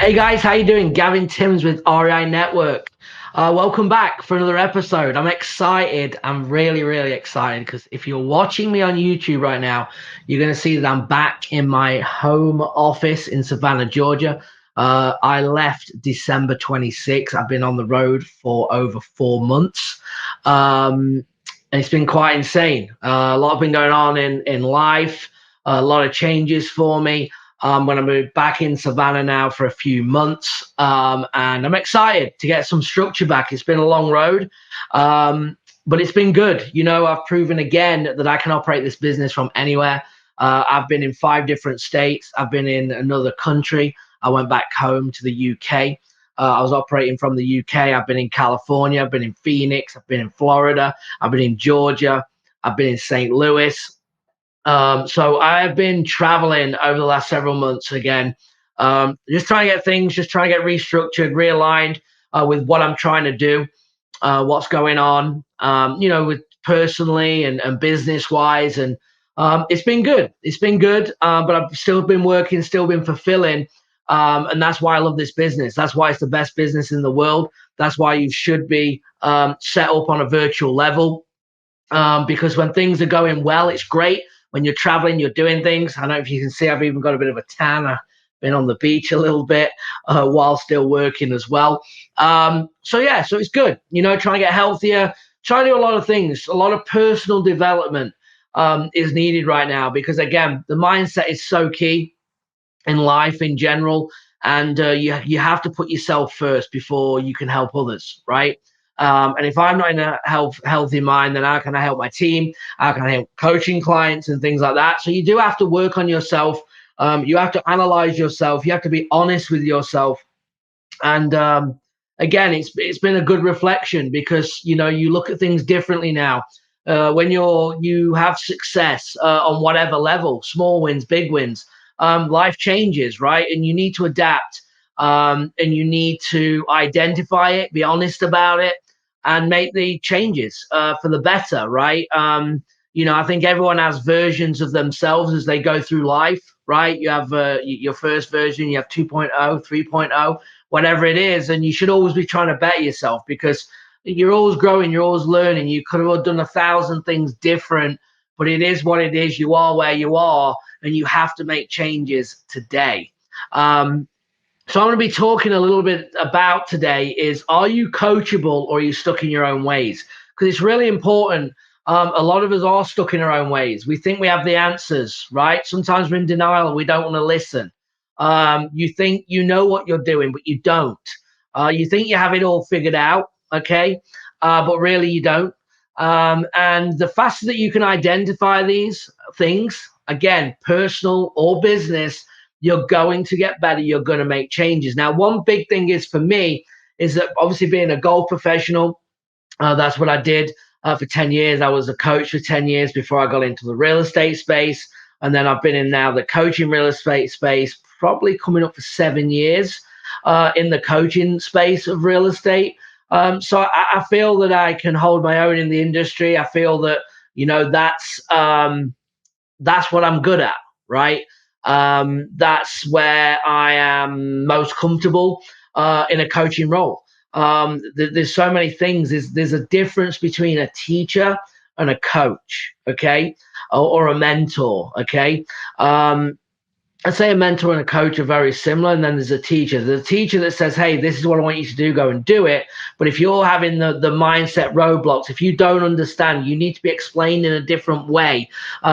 Hey guys, how you doing? Gavin Timms with REI Network. Welcome back for another episode. I'm excited. I'm really excited because if you're watching me on YouTube right now, you're going to see that I'm back in my home office in Savannah, Georgia. I left December 26th. I've been on the road for over 4 months. And it's been quite insane. A lot has been going on in life, a lot of changes for me. When I moved back in Savannah now for a few months, and I'm excited to get some structure back. It's been a long road, but it's been good. You know, I've proven again that I can operate this business from anywhere. I've been in 5 different states. I've been in another country. I went back home to the UK. I was operating from the UK. I've been in California. I've been in Phoenix. I've been in Florida. I've been in Georgia. I've been in St. Louis. So I've been traveling over the last several months again, just trying to get things, just trying to get restructured, realigned with what I'm trying to do, what's going on, with personally and business wise. And it's been good. It's been good, but I've still been working, still been fulfilling. And that's why I love this business. That's why it's the best business in the world. That's why you should be set up on a virtual level. Because when things are going well, it's great. When you're traveling, you're doing things. I don't know if you can see, I've even got a bit of a tan. I've been on the beach a little bit while still working as well. So it's good. You know, trying to get healthier, trying to do a lot of things. A lot of personal development is needed right now because, again, the mindset is so key in life in general. And you have to put yourself first before you can help others, right? And if I'm not in a healthy mind, then how can I help my team? How can I help coaching clients and things like that? So you do have to work on yourself. You have to analyze yourself. You have to be honest with yourself. And again, it's been a good reflection because you look at things differently now. When you have success on whatever level, small wins, big wins, life changes, right? And you need to adapt. And you need to identify it, be honest about it, and make the changes for the better, right? I think everyone has versions of themselves as they go through life, right? You have your first version, you have 2.0, 3.0, whatever it is, and you should always be trying to better yourself because you're always growing, you're always learning. You could have done 1,000 things different, but it is what it is. You are where you are, and you have to make changes today. So I'm going to be talking a little bit about today is, are you coachable or are you stuck in your own ways? Because it's really important. A lot of us are stuck in our own ways. We think we have the answers, right? Sometimes we're in denial and we don't want to listen. You think you know what you're doing, but you don't. You think you have it all figured out, okay? But really you don't. And the faster that you can identify these things, again, personal or business, you're going to get better. You're going to make changes. Now, one big thing is for me is that obviously being a golf professional, that's what I did for 10 years. I was a coach for 10 years before I got into the real estate space. And then I've been in now the coaching real estate space, probably coming up for 7 years in the coaching space of real estate. So I feel that I can hold my own in the industry. I feel that, that's what I'm good at, right? That's where I am most comfortable in a coaching role. There's so many things. There's a difference between a teacher and a coach, okay, or a mentor, okay. I'd say a mentor and a coach are very similar, and then there's a teacher. There's a teacher that says, hey, this is what I want you to do, go and do it. But if you're having the mindset roadblocks, if you don't understand, you need to be explained in a different way.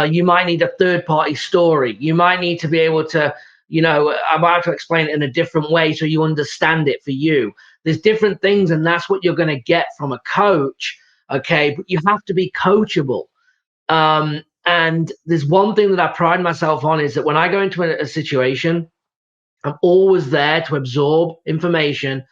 You might need a third-party story. You might need to be able to, I might have to explain it in a different way so you understand it for you. There's different things, and that's what you're going to get from a coach, okay? But you have to be coachable. And there's one thing that I pride myself on is that when I go into a situation, I'm always there to absorb information,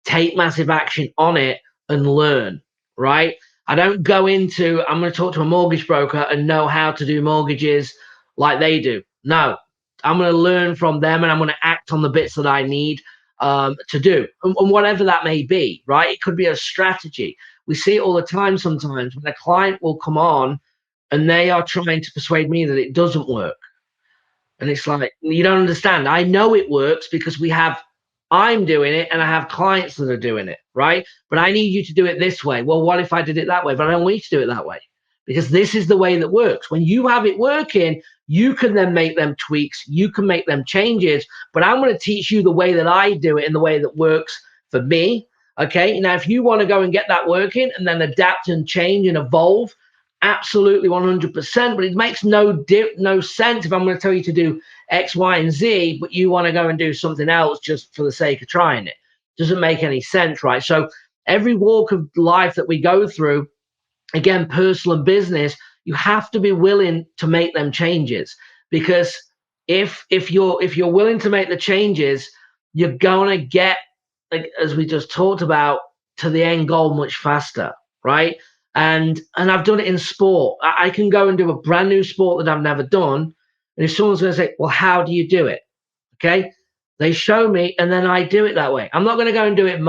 take massive action on it, and learn, right? I don't go into, I'm going to talk to a mortgage broker and know how to do mortgages like they do. No, I'm going to learn from them and I'm going to act on the bits that I need to do. And whatever that may be, right? It could be a strategy. We see it all the time sometimes when a client will come on and they are trying to persuade me that it doesn't work. And it's like, you don't understand. I know it works because we have I'm doing it and I have clients that are doing it, right? But I need you to do it this way. Well, what if I did it that way? But I don't want you to do it that way because this is the way that works. When you have it working, you can then make them tweaks, you can make them changes, but I'm going to teach you the way that I do it in the way that works for me. Okay. Now, if you want to go and get that working and then adapt and change and evolve, absolutely 100%. But it makes no sense if I'm going to tell you to do X, Y, and Z, but you want to go and do something else just for the sake of trying it. Doesn't make any sense, right? So every walk of life that we go through, again, personal and business, you have to be willing to make them changes because if you're willing to make the changes, you're gonna get, like as we just talked about, to the end goal much faster, right? And I've done it in sport. I can go and do a brand new sport that I've never done, and if someone's going to say, "Well, how do you do it?" Okay, they show me, and then I do it that way. I'm not going to go and do it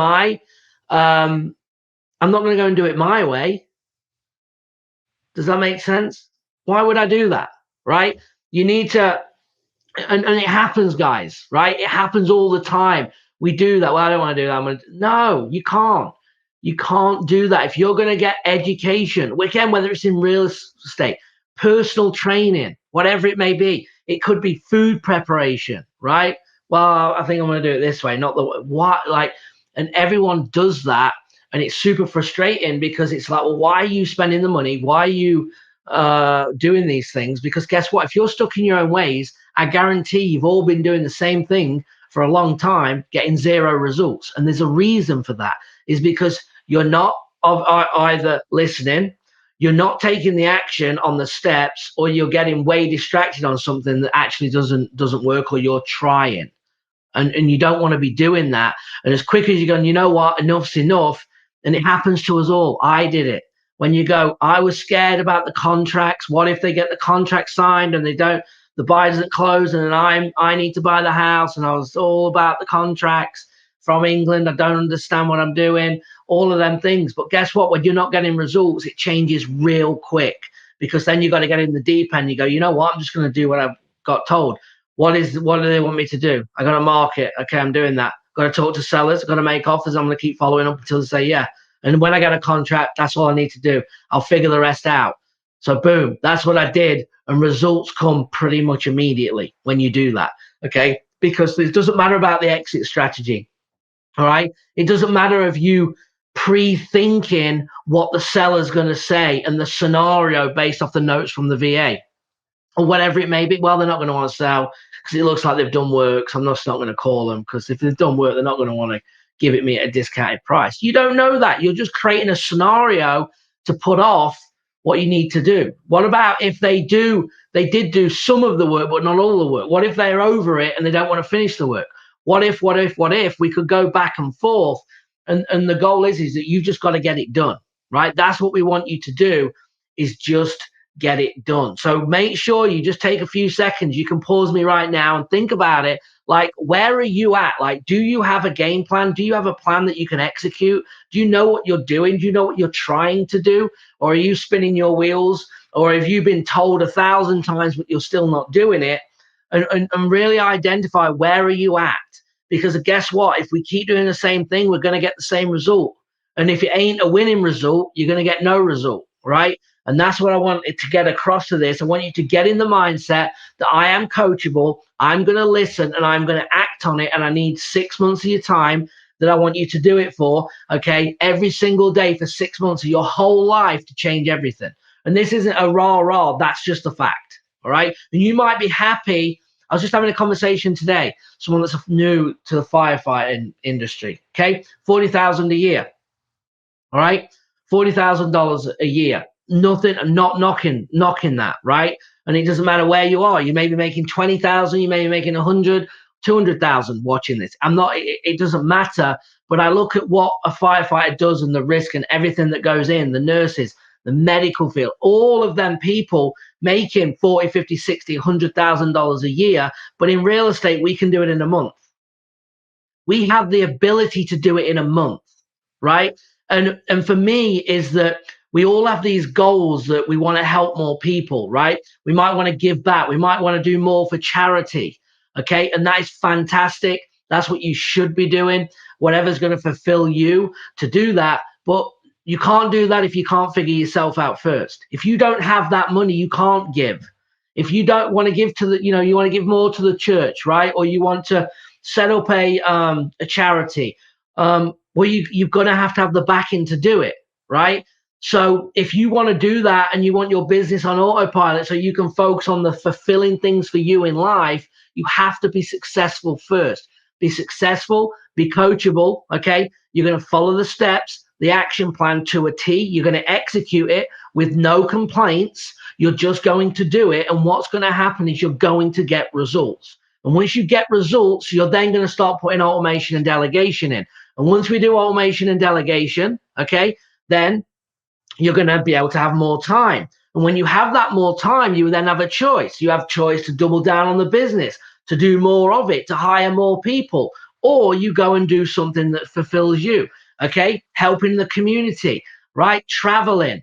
I'm not going to go and do it my way. Does that make sense? Why would I do that? Right? You need to, and it happens, guys, right? It happens all the time. We do that. Well, I don't want to do that. No, you can't. You can't do that. If you're going to get education, again, whether it's in real estate, personal training, whatever it may be, it could be food preparation, right? Well, I think I'm going to do it this way, not the what, like, and everyone does that. And it's super frustrating because it's like, well, why are you spending the money? Why are you doing these things? Because guess what? If you're stuck in your own ways, I guarantee you've all been doing the same thing for a long time, getting zero results. And there's a reason for that, is because you're not either listening, you're not taking the action on the steps, or you're getting way distracted on something that actually doesn't work, or you're trying. And you don't want to be doing that. And as quick as you're going, you know what, enough's enough. And it happens to us all. I did it. When you go, I was scared about the contracts. What if they get the contract signed and they don't, the buy doesn't close, and then I need to buy the house, and I was all about the contracts from England. I don't understand what I'm doing, all of them things. But guess what? When you're not getting results, it changes real quick, because then you got to get in the deep end. You go, you know what? I'm just going to do what I've got told. What do they want me to do? I got to market. Okay, I'm doing that. Got to talk to sellers. Got to make offers. I'm going to keep following up until they say yeah. And when I get a contract, that's all I need to do. I'll figure the rest out. So boom, that's what I did. And results come pretty much immediately when you do that. Okay, because it doesn't matter about the exit strategy. All right, it doesn't matter if you pre-thinking what the seller's going to say and the scenario based off the notes from the VA or whatever it may be. Well, they're not going to want to sell because it looks like they've done work. So I'm just not going to call them, because if they've done work, they're not going to want to give it me at a discounted price. You don't know that. You're just creating a scenario to put off what you need to do. What about if they did do some of the work, but not all the work? What if they're over it and they don't want to finish the work? What if we could go back and forth? And the goal is that you've just got to get it done, right? That's what we want you to do, is just get it done. So make sure you just take a few seconds. You can pause me right now and think about it. Like, where are you at? Like, do you have a game plan? Do you have a plan that you can execute? Do you know what you're doing? Do you know what you're trying to do? Or are you spinning your wheels? Or have you been told 1,000 times, but you're still not doing it? And really identify, where are you at? Because guess what? If we keep doing the same thing, we're going to get the same result. And if it ain't a winning result, you're going to get no result, right? And that's what I want it to get across to this. I want you to get in the mindset that I am coachable. I'm going to listen and I'm going to act on it. And I need 6 months of your time that I want you to do it for. Okay. Every single day for 6 months of your whole life to change everything. And this isn't a rah. That's just a fact. All right. And you might be happy. I was just having a conversation today. Someone that's new to the firefighting industry. Okay. 40,000 a year. All right. $40,000 a year. Nothing, not knocking that, right? And it doesn't matter where you are. You may be making 20,000, you may be making 100, 200,000 watching this. It doesn't matter. But I look at what a firefighter does and the risk and everything that goes in, the nurses, the medical field, all of them people making 40, 50, 60, $100,000 a year. But in real estate, we can do it in a month. We have the ability to do it in a month, right? And for me is that we all have these goals that we want to help more people, right? We might want to give back. We might want to do more for charity, okay? And that is fantastic. That's what you should be doing. Whatever's going to fulfill you to do that. But you can't do that if you can't figure yourself out first. If you don't have that money, you can't give. If you don't want to give to the, you want to give more to the church, right? Or you want to set up a charity, well, you've got to have the backing to do it, right? So if you want to do that and you want your business on autopilot so you can focus on the fulfilling things for you in life, you have to be successful first. Be successful, be coachable, okay? You're going to follow the steps, the action plan to a T. You're going to execute it with no complaints. You're just going to do it. And what's going to happen is you're going to get results. And once you get results, you're then going to start putting automation and delegation in. And once we do automation and delegation, okay, then you're going to be able to have more time. And when you have that more time, you then have a choice. You have choice to double down on the business, to do more of it, to hire more people, or you go and do something that fulfills you, okay? Helping the community, right? Traveling,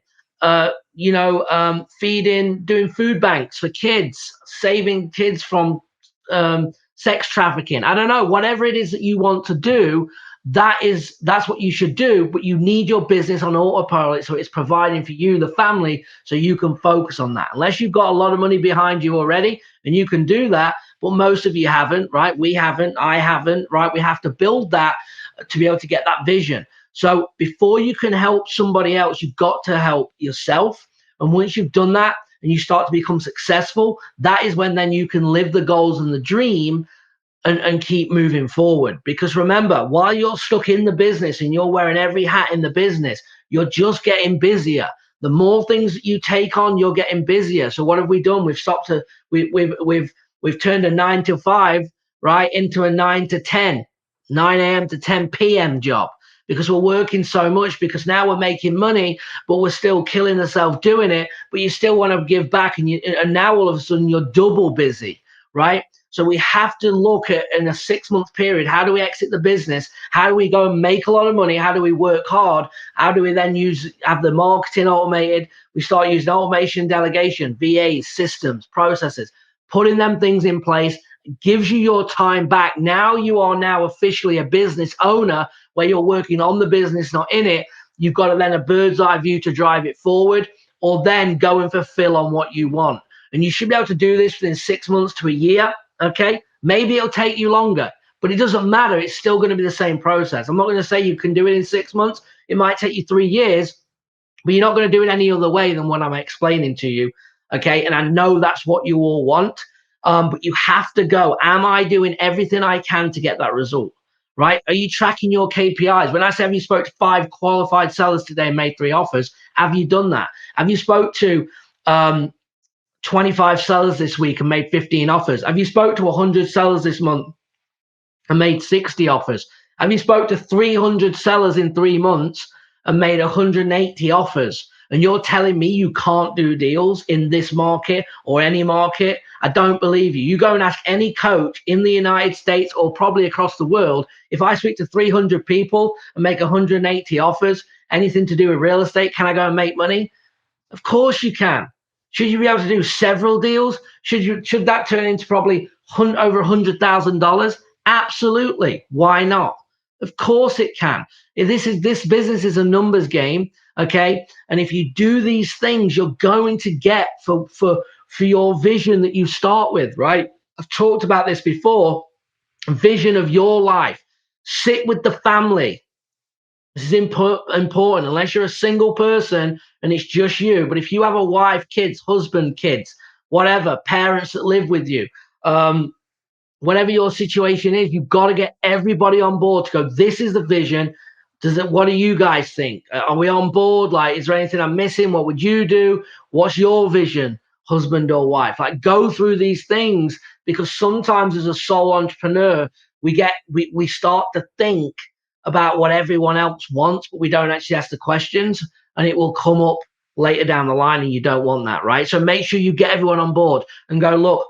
feeding, doing food banks for kids, saving kids from sex trafficking. I don't know, whatever it is that you want to do, that's what you should do. But you need your business on autopilot so it's providing for you, the family, so you can focus on that. Unless you've got a lot of money behind you already and you can do that, but most of you haven't, right? We haven't, I haven't, right? We have to build that to be able to get that vision. So before you can help somebody else, you've got to help yourself. And once you've done that and you start to become successful, that is when then you can live the goals and the dream and keep moving forward. Because remember, while you're stuck in the business and you're wearing every hat in the business, you're just getting busier. The more things that you take on, you're getting busier. So what have we done? We've turned a 9 to 5, right, into a 9 to 10, 9 a.m. to 10 p.m. job, because we're working so much, because now we're making money, but we're still killing ourselves doing it, but you still want to give back, and now all of a sudden you're double busy, right? So we have to look at, in a 6-month period, how do we exit the business? How do we go and make a lot of money? How do we work hard? How do we then have the marketing automated? We start using automation, delegation, VAs, systems, processes, putting them things in place gives you your time back. Now you are now officially a business owner, where you're working on the business, not in it. You've got to then a bird's eye view to drive it forward, or then go and fulfill on what you want. And you should be able to do this within 6 months to a year. Okay, maybe it'll take you longer, but it doesn't matter. It's still going to be the same process. I'm not going to say you can do it in 6 months. It might take you 3 years, but you're not going to do it any other way than what I'm explaining to you. Okay, and I know that's what you all want, but you have to go, am I doing everything I can to get that result, right? Are you tracking your KPIs? When I say, have you spoke to 5 qualified sellers today and made 3 offers, have you done that? Have you spoke to 25 sellers this week and made 15 offers? Have you spoke to 100 sellers this month and made 60 offers? Have you spoke to 300 sellers in 3 months and made 180 offers? And you're telling me you can't do deals in this market or any market? I don't believe you. You go and ask any coach in the United States or probably across the world, if I speak to 300 people and make 180 offers, anything to do with real estate, can I go and make money? Of course you can. Should you be able to do several deals? Should that turn into probably over $100,000? Absolutely. Why not? Of course it can. This business is a numbers game, okay? And if you do these things, you're going to get for your vision that you start with, right? I've talked about this before. Vision of your life. Sit with the family. This is important, unless you're a single person and it's just you. But if you have a wife, kids, husband, kids, whatever, parents that live with you, whatever your situation is, you've got to get everybody on board to go, this is the vision. What do you guys think? Are we on board? Like, is there anything I'm missing? What would you do? What's your vision, husband or wife? Like, go through these things, because sometimes as a sole entrepreneur, we start to think about what everyone else wants, but we don't actually ask the questions, and it will come up later down the line, and you don't want that, right? So make sure you get everyone on board and go, look,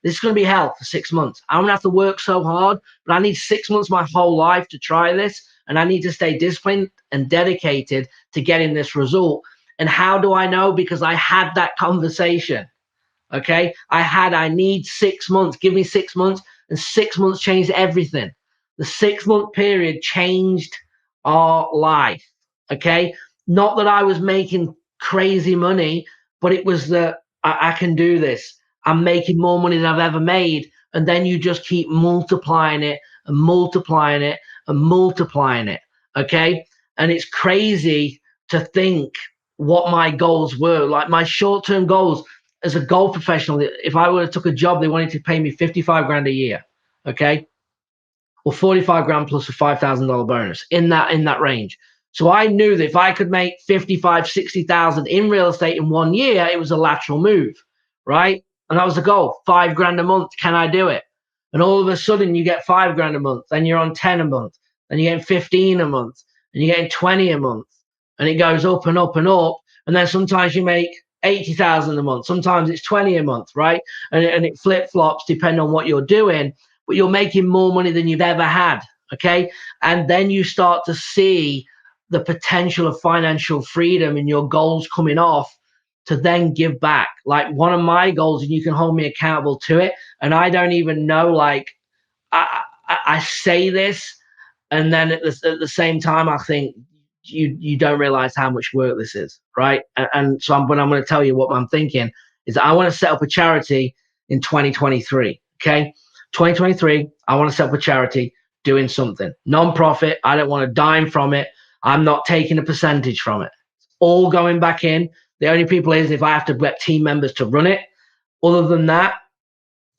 this is gonna be hell for 6 months. I'm gonna have to work so hard, but I need 6 months of my whole life to try this, and I need to stay disciplined and dedicated to getting this result. And how do I know? Because I had that conversation. Okay, I need 6 months. Give me 6 months. and 6 months changed everything. The 6 month period changed our life. Okay. Not that I was making crazy money, but it was that I can do this. I'm making more money than I've ever made. And then you just keep multiplying it and multiplying it and multiplying it. Okay. And it's crazy to think what my goals were. Like my short term goals as a golf professional, if I would have took a job, they wanted to pay me 55 grand a year. Okay. Or 45 grand plus a $5,000 bonus in that range. So I knew that if I could make 55, 60,000 in real estate in 1 year, it was a lateral move, right? And that was the goal. 5 grand a month. Can I do it? And all of a sudden you get 5 grand a month, then you're on 10 a month, then you're getting 15 a month, and you're getting 20 a month. And it goes up and up and up. And then sometimes you make 80,000 a month. Sometimes it's 20 a month, right? And it flip flops depending on what you're doing, but you're making more money than you've ever had. Okay. And then you start to see the potential of financial freedom and your goals coming off to then give back. Like one of my goals, and you can hold me accountable to it. And I don't even know, like, I say this, and then at the same time, I think you don't realize how much work this is, right? And so I'm going to tell you what I'm thinking is I want to set up a charity in 2023. Okay. 2023, I want to set up a charity doing something non-profit. I don't want a dime from it. I'm not taking a percentage from it. It's all going back in. The only people is if I have to get team members to run it. Other than that,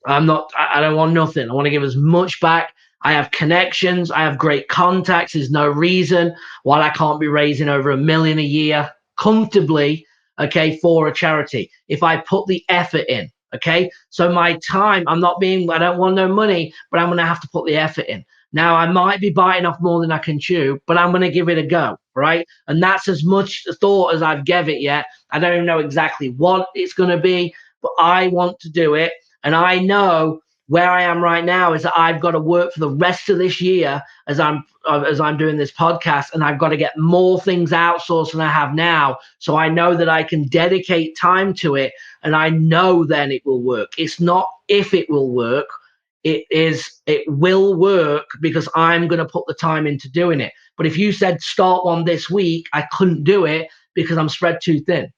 I don't want nothing. I want to give as much back. I have connections. I have great contacts. There's no reason why I can't be raising over $1 million a year comfortably, okay, for a charity if I put the effort in. Okay. So my time, I don't want no money, but I'm going to have to put the effort in. Now I might be biting off more than I can chew, but I'm going to give it a go. Right. And that's as much thought as I've given it yet. I don't even know exactly what it's going to be, but I want to do it. And I know where I am right now is that I've got to work for the rest of this year as I'm doing this podcast, and I've got to get more things outsourced than I have now. So I know that I can dedicate time to it, and I know then it will work. It's not if it will work. It will work because I'm going to put the time into doing it. But if you said start one this week, I couldn't do it because I'm spread too thin.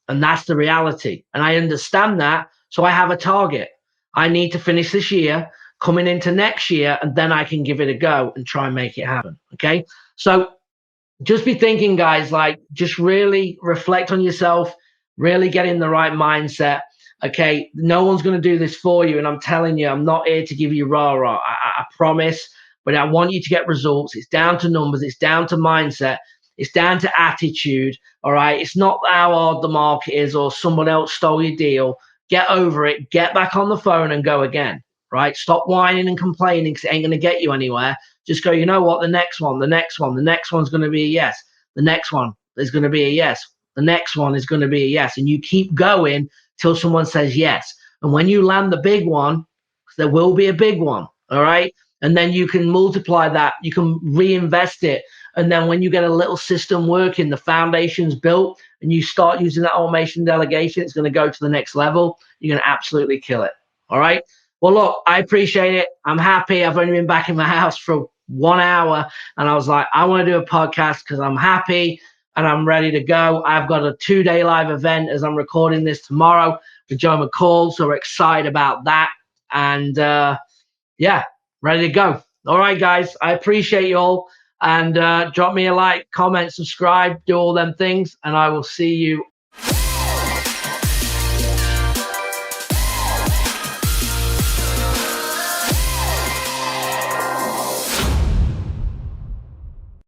And that's the reality. And I understand that. So I have a target. I need to finish this year, coming into next year, and then I can give it a go and try and make it happen. Okay. So just be thinking, guys, like just really reflect on yourself, really get in the right mindset. Okay. No one's going to do this for you. And I'm telling you, I'm not here to give you rah-rah. I promise, but I want you to get results. It's down to numbers. It's down to mindset. It's down to attitude. All right. It's not how hard the market is or someone else stole your deal. Get over it. Get back on the phone and go again. Right. Stop whining and complaining because it ain't going to get you anywhere. Just go, you know what? The next one's going to be a yes. The next one is going to be a yes. The next one is going to be a yes. And you keep going till someone says yes. And when you land the big one, there will be a big one. All right. And then you can multiply that. You can reinvest it. And then when you get a little system working, the foundation's built, and you start using that automation delegation, it's going to go to the next level. You're going to absolutely kill it. All right. Well, look, I appreciate it. I'm happy. I've only been back in my house for 1 hour, and I was like, I want to do a podcast because I'm happy and I'm ready to go. I've got a 2-day live event as I'm recording this tomorrow with Joe McCall. So we're excited about that. And yeah, ready to go. All right, guys. I appreciate you all. And drop me a like, comment, subscribe, do all them things. And I will see you